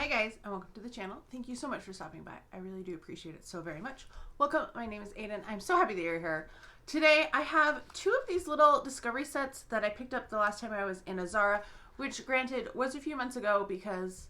Hi guys, and welcome to the channel. Thank you so much for stopping by. I really do appreciate it so very much. Welcome, my name is Aiden. I'm so happy that you're here. Today I have two of these little discovery sets that I picked up the last time I was in a Zara, which granted was a few months ago because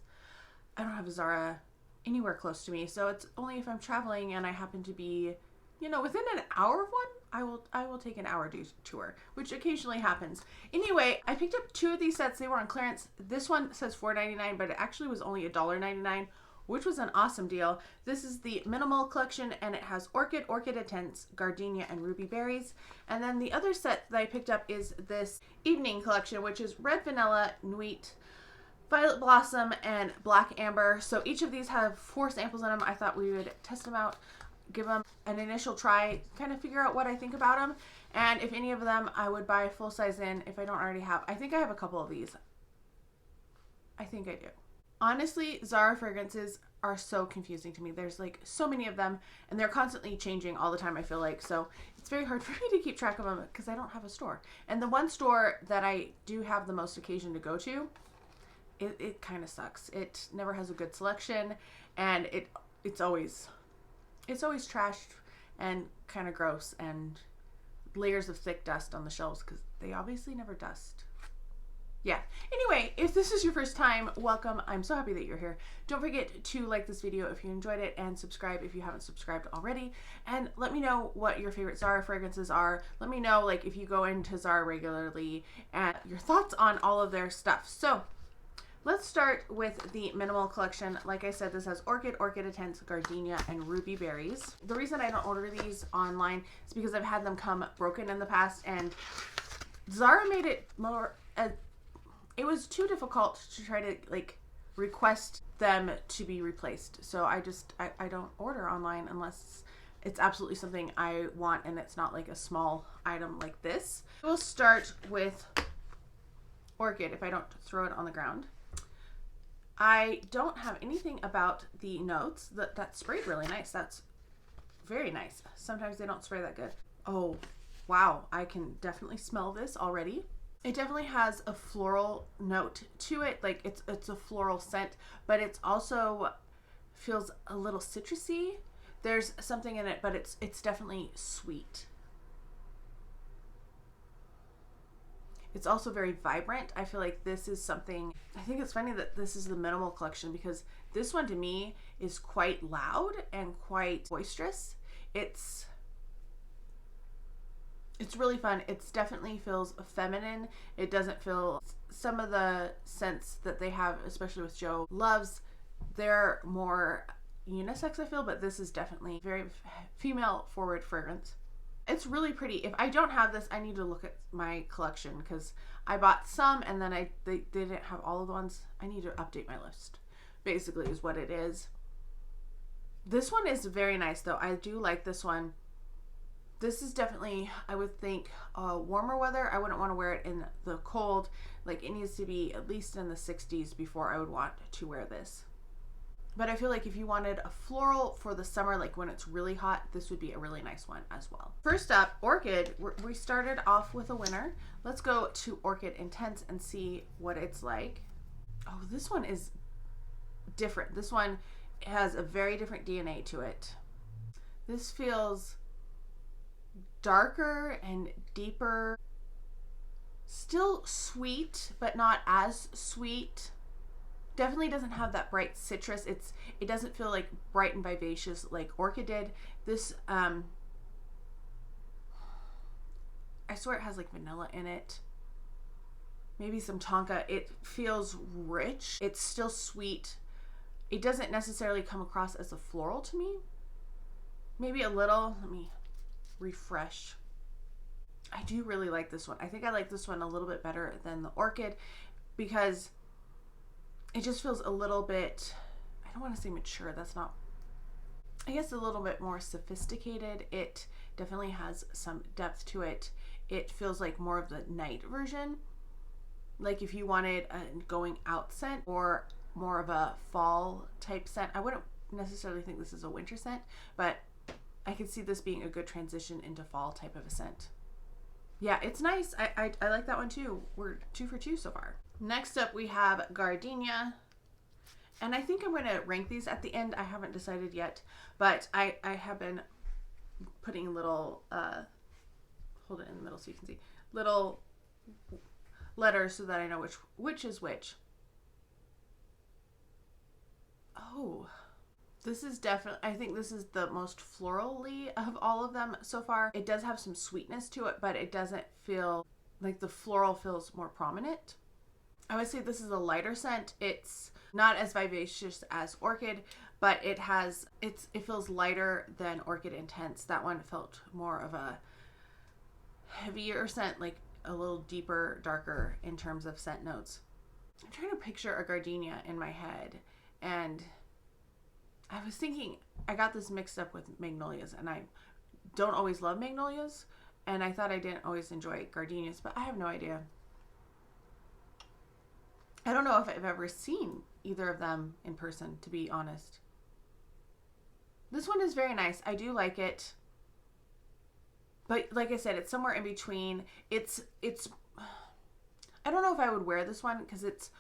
I don't have a Zara anywhere close to me. So it's only if I'm traveling and I happen to be, you know, within an hour of one, I will take an hour tour, which occasionally happens. Anyway, I picked up two of these sets. They were on clearance. This one says $4.99, but it actually was only $1.99, which was an awesome deal. This is the Minimal Collection, and it has Orchid, Orchid Intense, Gardenia, and Ruby Berries. And then the other set that I picked up is this Evening Collection, which is Red Vanilla, Nuit, Violet Blossom, and Black Amber. So each of these have 4 samples in them. I thought we would test them out, give them an initial try, kind of figure out what I think about them, and if any of them I would buy full size in if I don't already have. I think I have a couple of these. I think I do. Honestly, Zara fragrances are so confusing to me. There's like so many of them and they're constantly changing all the time, I feel like, so it's very hard for me to keep track of them because I don't have a store. And the one store that I do have the most occasion to go to, it kind of sucks. It never has a good selection, and it's always trashed and kind of gross and layers of thick dust on the shelves because they obviously never dust. Yeah. Anyway, if this is your first time, welcome. I'm so happy that you're here. Don't forget to like this video if you enjoyed it and subscribe if you haven't subscribed already. And let me know what your favorite Zara fragrances are. Let me know like if you go into Zara regularly and your thoughts on all of their stuff. So let's start with the Minimal Collection. Like I said, this has Orchid, Orchid Intense, Gardenia, and Ruby Berries. The reason I don't order these online is because I've had them come broken in the past, and Zara made it more, it was too difficult to try to like request them to be replaced. So I don't order online unless it's absolutely something I want and it's not like a small item like this. We'll start with Orchid if I don't throw it on the ground. I don't have anything about the notes. That sprayed really nice. That's very nice. Sometimes they don't spray that good. Oh, wow. I can definitely smell this already. It definitely has a floral note to it. Like it's a floral scent, but it's also feels a little citrusy. There's something in it, but it's definitely sweet. It's also very vibrant. I feel like this is something, I think it's funny that this is the Minimal Collection because this one to me is quite loud and quite boisterous. It's really fun. It definitely feels feminine. It doesn't feel, some of the scents that they have, especially with Joe Loves, they're more unisex I feel, but this is definitely very female forward fragrance. It's really pretty. If I don't have this, I need to look at my collection because I bought some and then they didn't have all of the ones. I need to update my list, basically is what it is. This one is very nice though. I do like this one. This is definitely, I would think, warmer weather. I wouldn't want to wear it in the cold. Like it needs to be at least in the 60s before I would want to wear this. But I feel like if you wanted a floral for the summer, like when it's really hot, this would be a really nice one as well. First up, Orchid. We started off with a winner. Let's go to Orchid Intense and see what it's like. Oh, this one is different. This one has a very different DNA to it. This feels darker and deeper. Still sweet, but not as sweet. Definitely doesn't have that bright citrus. It doesn't feel like bright and vivacious like Orchid did. This I swear it has like vanilla in it, maybe some tonka. It feels rich. It's still sweet. It doesn't necessarily come across as a floral to me. Maybe a little. Let me refresh. I do really like this one. I think I like this one a little bit better than the Orchid because it just feels a little bit, I don't want to say mature, that's not, I guess a little bit more sophisticated. It definitely has some depth to it. It feels like more of the night version. Like if you wanted a going out scent or more of a fall type scent. I wouldn't necessarily think this is a winter scent, but I could see this being a good transition into fall type of a scent. Yeah, it's nice. I like that one too. We're 2 for 2 so far. Next up we have Gardenia. And I think I'm going to rank these at the end. I haven't decided yet, but I have been putting little, hold it in the middle so you can see, little letters so that I know which is which. Oh, this is definitely, I think this is the most florally of all of them so far. It does have some sweetness to it, but it doesn't feel like the floral feels more prominent. I would say this is a lighter scent. It's not as vivacious as Orchid, but it feels lighter than Orchid Intense. That one felt more of a heavier scent, like a little deeper, darker in terms of scent notes. I'm trying to picture a gardenia in my head, and I was thinking I got this mixed up with magnolias, and I don't always love magnolias, and I thought I didn't always enjoy gardenias, but I have no idea. I don't know if I've ever seen either of them in person, to be honest. This one is very nice. I do like it. But like I said, it's somewhere in between. It's I don't know if I would wear this one because it's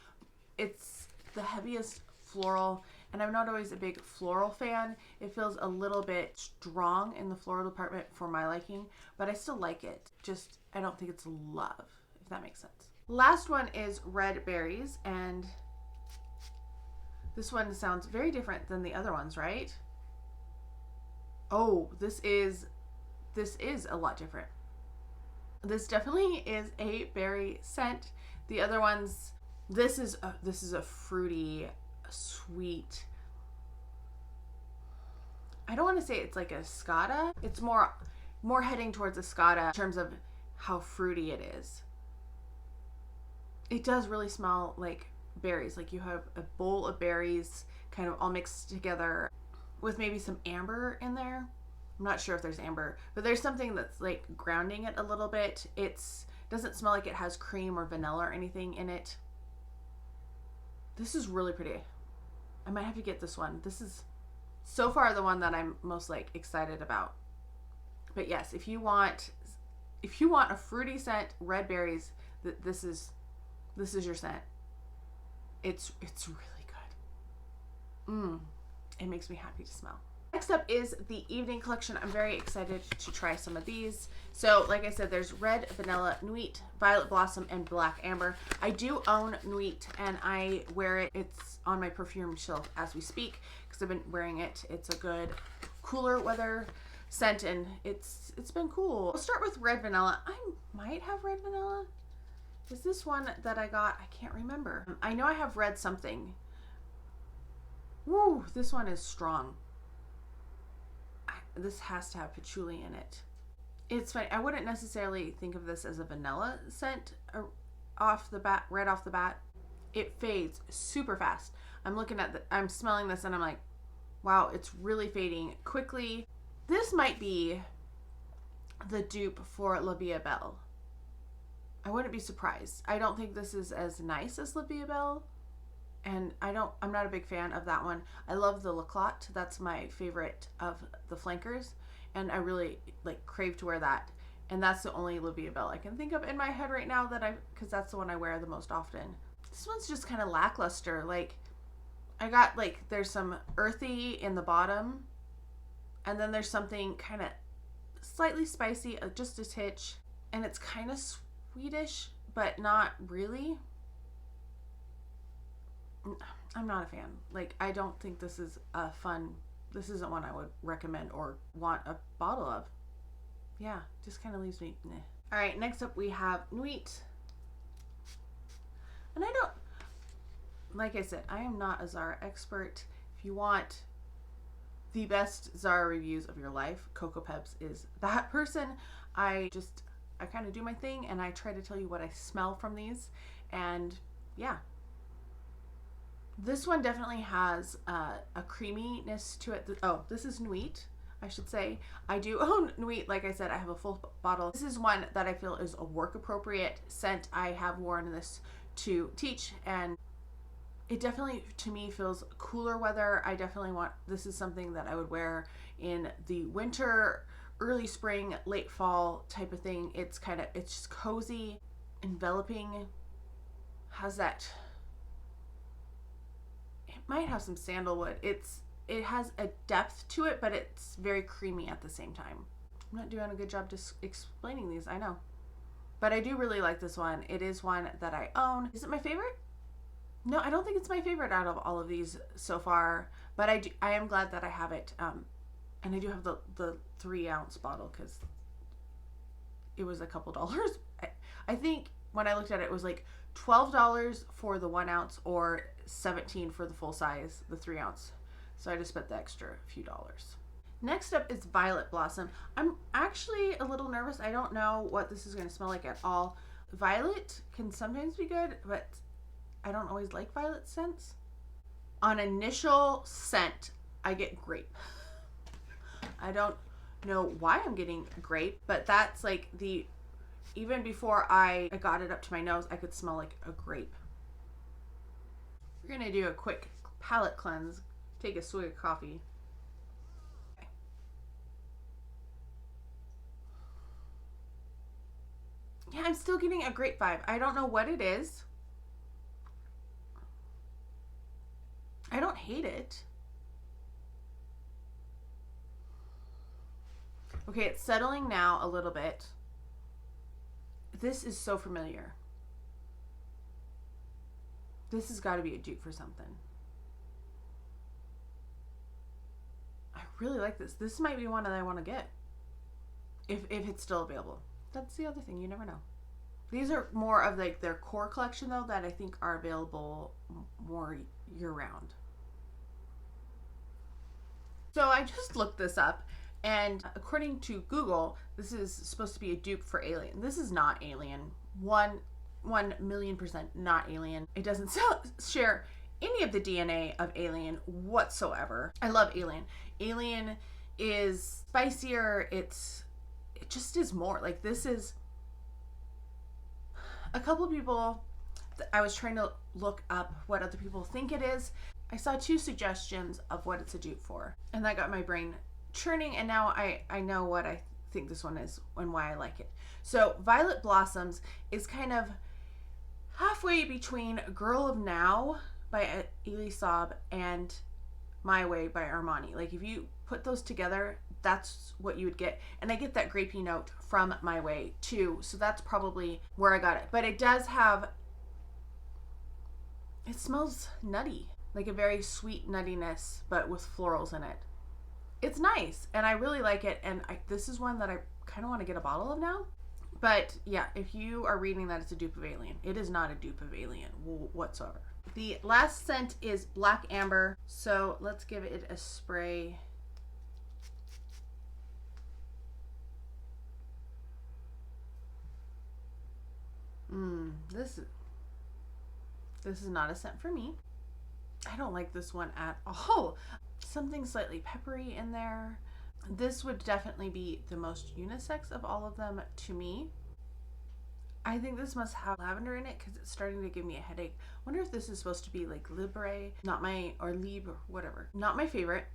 the heaviest floral, and I'm not always a big floral fan. It feels a little bit strong in the floral department for my liking, but I still like it. Just, I don't think it's love, if that makes sense. Last one is Red Berries, and this one sounds very different than the other ones, right? Oh, this is a lot different. This definitely is a berry scent. The other ones, this is a fruity, sweet. I don't want to say it's like a Scada. It's more heading towards a Scada in terms of how fruity it is. It does really smell like berries. Like you have a bowl of berries kind of all mixed together with maybe some amber in there. I'm not sure if there's amber, but there's something that's like grounding it a little bit. It doesn't smell like it has cream or vanilla or anything in it. This is really pretty. I might have to get this one. This is so far the one that I'm most like excited about. But yes, if you want a fruity scent, red berries, this is your scent. It's really good. It makes me happy to smell. Next up is the Evening Collection. I'm very excited to try some of these. So like I said, there's Red Vanilla, Nuit, Violet Blossom, and Black Amber. I do own Nuit, and I wear it. It's on my perfume shelf as we speak because I've been wearing it. It's a good cooler weather scent, and it's been cool. We'll start with Red Vanilla. I might have Red Vanilla. Is this one that I got? I can't remember. I know I have Red something. Woo, this one is strong. This has to have patchouli in it. It's funny. I wouldn't necessarily think of this as a vanilla scent right off the bat. It fades super fast. I'm smelling this and I'm like, wow, it's really fading quickly. This might be the dupe for La Vie Belle. I wouldn't be surprised. I don't think this is as nice as La Vie Belle, and I'm not a big fan of that one. I love the Le Clot. That's my favorite of the flankers, and I really like crave to wear that. And that's the only La Vie Belle I can think of in my head right now because that's the one I wear the most often. This one's just kind of lackluster. Like I got there's some earthy in the bottom, and then there's something kind of slightly spicy, just a titch, and it's kind of sweetish, but not really. I'm not a fan. I don't think this is this isn't one I would recommend or want a bottle of. Yeah, just kind of leaves me meh. All right, next up we have Nuit. And like I said, I am not a Zara expert. If you want the best Zara reviews of your life, Coco Peps is that person. I kind of do my thing, and I try to tell you what I smell from these, and yeah. This one definitely has a creaminess to it. Oh, this is Nuit, I should say. I do own Nuit. Like I said, I have a full bottle. This is one that I feel is a work appropriate scent. I have worn this to teach, and it definitely, to me, feels cooler weather. This is something that I would wear in the winter, early spring, late fall type of thing. It's just cozy, enveloping, has that, might have some sandalwood. It has a depth to it, but it's very creamy at the same time. I'm not doing a good job just explaining these, I know. But I do really like this one. It is one that I own. Is it my favorite? No, I don't think it's my favorite out of all of these so far, but I am glad that I have it. And I do have the 3-ounce bottle because it was a couple dollars. I think when I looked at it, it was like $12 for the 1 ounce or $17 for the full size, the 3-ounce. So I just spent the extra few dollars. Next up is Violet Blossom. I'm actually a little nervous. I don't know what this is going to smell like at all. Violet can sometimes be good, but I don't always like violet scents. On initial scent, I get grape. I don't know why I'm getting grape, but that's like even before I got it up to my nose, I could smell like a grape. We're going to do a quick palette cleanse. Take a swig of coffee. Okay. Yeah, I'm still getting a grape vibe. I don't know what it is. I don't hate it. Okay, it's settling now a little bit. This is so familiar. This has got to be a dupe for something. I really like this. This might be one that I want to get. If it's still available. That's the other thing. You never know. These are more of like their core collection though that I think are available more year round. So I just looked this up, and according to Google, this is supposed to be a dupe for Alien. This is not Alien. 1,000,000% not Alien. It doesn't share any of the DNA of Alien whatsoever. I love Alien. Alien is spicier. It just is more. Like, this is a couple people, I was trying to look up what other people think it is. I saw 2 suggestions of what it's a dupe for, and that got my brain churning, and now I know what I think this one is and why I like it. So Violet Blossoms is kind of halfway between Girl of Now by Elie Saab and My Way by Armani. Like, if you put those together, that's what you would get. And I get that grapey note from My Way too, so that's probably where I got it. But it does have, it smells nutty, like a very sweet nuttiness, but with florals in it. It's nice, and I really like it, and this is one that I kind of want to get a bottle of now. But yeah, if you are reading that it's a dupe of Alien, it is not a dupe of Alien whatsoever. The last scent is Black Amber, so let's give it a spray. This is not a scent for me. I don't like this one at all. Something slightly peppery in there. This would definitely be the most unisex of all of them to me. I think this must have lavender in it because it's starting to give me a headache. Wonder if this is supposed to be like Libre, or Libre, whatever. Not my favorite.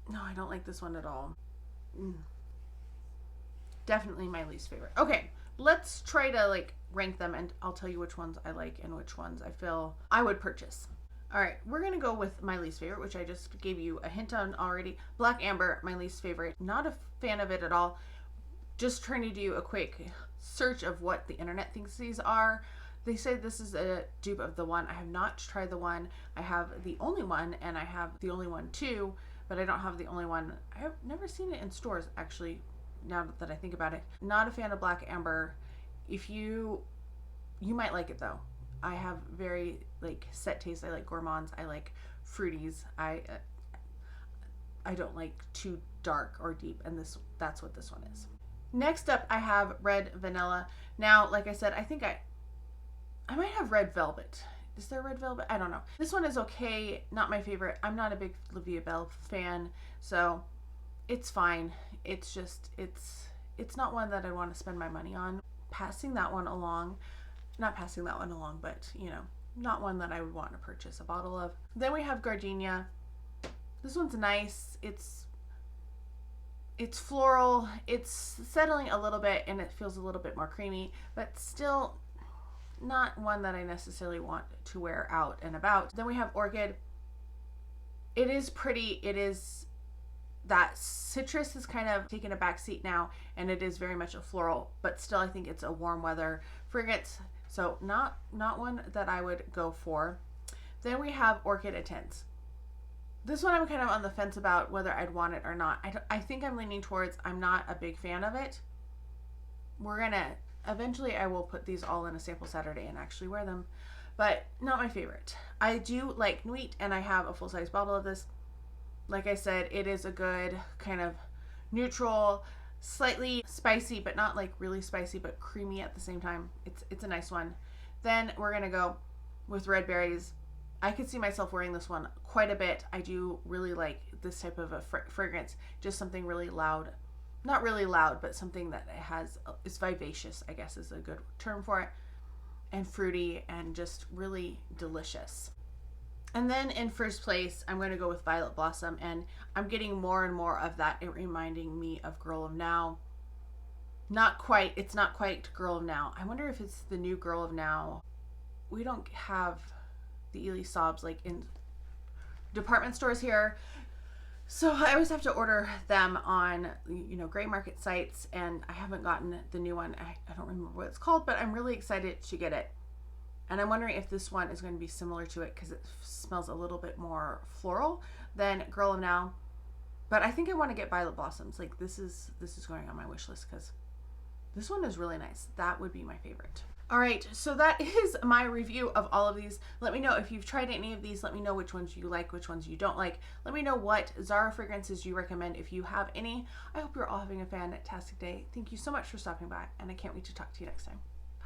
No, I don't like this one at all. Definitely my least favorite. Okay, let's try to like rank them, and I'll tell you which ones I like and which ones I feel I would purchase. All right, we're gonna go with my least favorite, which I just gave you a hint on already. Black Amber, my least favorite. Not a fan of it at all. Just trying to do a quick search of what the internet thinks these are. They say this is a dupe of the one. I have not tried the one. I have the only one, and I have the only one too, but I don't have the only one. I have never seen it in stores, actually, now that I think about it. Not a fan of Black Amber. If you might like it though. I have very like set taste. I like gourmands. I like fruities. I don't like too dark or deep, and that's what this one is. Next up, I have Red Vanilla. Now, like I said, I think I might have Red Velvet. Is there Red Velvet? I don't know. This one is okay. Not my favorite. I'm not a big Olivia Bell fan, so it's fine. It's just it's not one that I want to spend my money on. Passing that one along. Not passing that one along, but you know, not one that I would want to purchase a bottle of. Then we have Gardenia. This one's nice. It's floral. It's settling a little bit, and it feels a little bit more creamy, but still not one that I necessarily want to wear out and about. Then we have Orchid. It is pretty. It is, that citrus has kind of taken a back seat now, and it is very much a floral, but still I think it's a warm weather fragrance. So not one that I would go for. Then we have Orchid Intense. This one I'm kind of on the fence about whether I'd want it or not. I think I'm leaning towards I'm not a big fan of it. Eventually I will put these all in a sample Saturday and actually wear them, but not my favorite. I do like Nuit, and I have a full-size bottle of this. Like I said, it is a good kind of neutral, slightly spicy, but not like really spicy, but creamy at the same time. It's a nice one. Then we're gonna go with Red Berries. I could see myself wearing this one quite a bit. I do really like this type of a fragrance, just something really loud. Not really loud, but something that is vivacious, I guess is a good term for it, and fruity and just really delicious. And then in first place, I'm going to go with Violet Blossom, and I'm getting more and more of that. It reminding me of Girl of Now. It's not quite Girl of Now. I wonder if it's the new Girl of Now. We don't have the Elie Saabs like in department stores here. So I always have to order them on, gray market sites, and I haven't gotten the new one. I don't remember what it's called, but I'm really excited to get it. And I'm wondering if this one is going to be similar to it because it smells a little bit more floral than Girl of Now. But I think I want to get Violet Blossoms. Like this is going on my wish list because this one is really nice. That would be my favorite. All right, so that is my review of all of these. Let me know if you've tried any of these. Let me know which ones you like, which ones you don't like. Let me know what Zara fragrances you recommend if you have any. I hope you're all having a fantastic day. Thank you so much for stopping by, and I can't wait to talk to you next time. Bye.